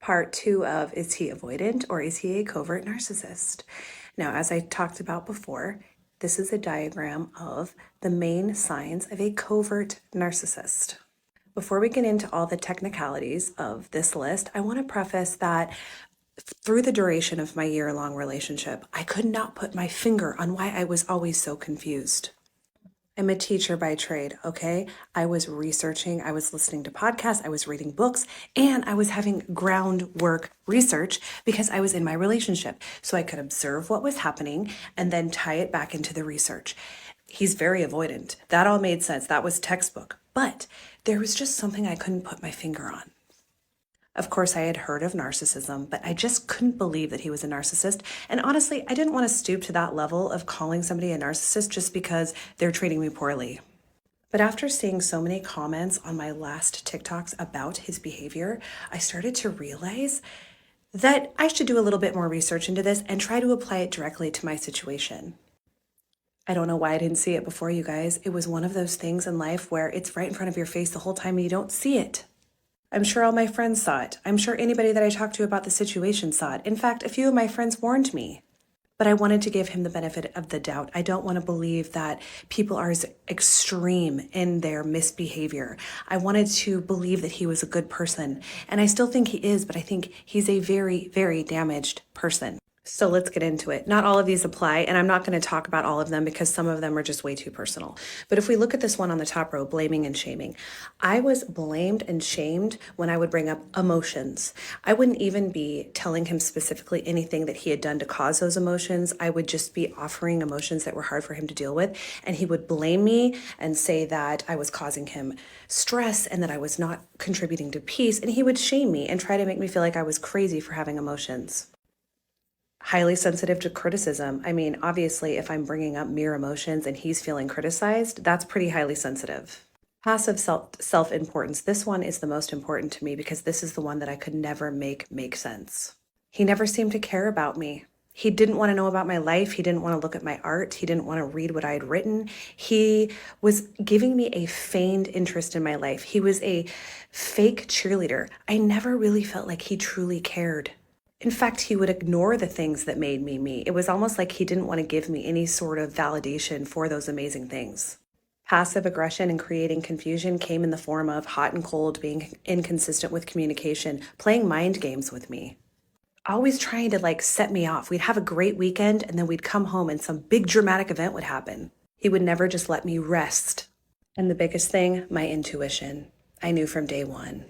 Part 2 of Is He Avoidant or Is He a Covert Narcissist? Now, as I talked about before, this is a diagram of the main signs of a covert narcissist. Before we get into all the technicalities of this list, I want to preface that through the duration of my year-long relationship, I could not put my finger on why I was always so confused. I'm a teacher by trade, okay? I was researching, I was listening to podcasts, I was reading books, and I was having groundwork research because I was in my relationship. So I could observe what was happening and then tie it back into the research. He's very avoidant. That all made sense. That was textbook. But there was just something I couldn't put my finger on. Of course, I had heard of narcissism, but I just couldn't believe that he was a narcissist. And honestly, I didn't want to stoop to that level of calling somebody a narcissist just because they're treating me poorly. But after seeing so many comments on my last TikToks about his behavior, I started to realize that I should do a little bit more research into this and try to apply it directly to my situation. I don't know why I didn't see it before, you guys. It was one of those things in life where it's right in front of your face the whole time and you don't see it. I'm sure all my friends saw it. I'm sure anybody that I talked to about the situation saw it. In fact, a few of my friends warned me. But I wanted to give him the benefit of the doubt. I don't want to believe that people are as extreme in their misbehavior. I wanted to believe that he was a good person. And I still think he is, but I think he's a very, very damaged person. So let's get into it. Not all of these apply, and I'm not going to talk about all of them because some of them are just way too personal. But if we look at this one on the top row, blaming and shaming, I was blamed and shamed when I would bring up emotions. I wouldn't even be telling him specifically anything that he had done to cause those emotions. I would just be offering emotions that were hard for him to deal with, and he would blame me and say that I was causing him stress and that I was not contributing to peace, and he would shame me and try to make me feel like I was crazy for having emotions. Highly sensitive to criticism. I mean, obviously, if I'm bringing up mere emotions and he's feeling criticized, that's pretty highly sensitive. Passive self-importance. This one is the most important to me because this is the one that I could never make sense. He never seemed to care about me. He didn't want to know about my life. He didn't want to look at my art. He didn't want to read what I had written. He was giving me a feigned interest in my life. He was a fake cheerleader. I never really felt like he truly cared. In fact, he would ignore the things that made me me. It was almost like he didn't want to give me any sort of validation for those amazing things. Passive aggression and creating confusion came in the form of hot and cold, being inconsistent with communication, playing mind games with me. Always trying to set me off. We'd have a great weekend and then we'd come home and some big dramatic event would happen. He would never just let me rest. And the biggest thing, my intuition. I knew from day one.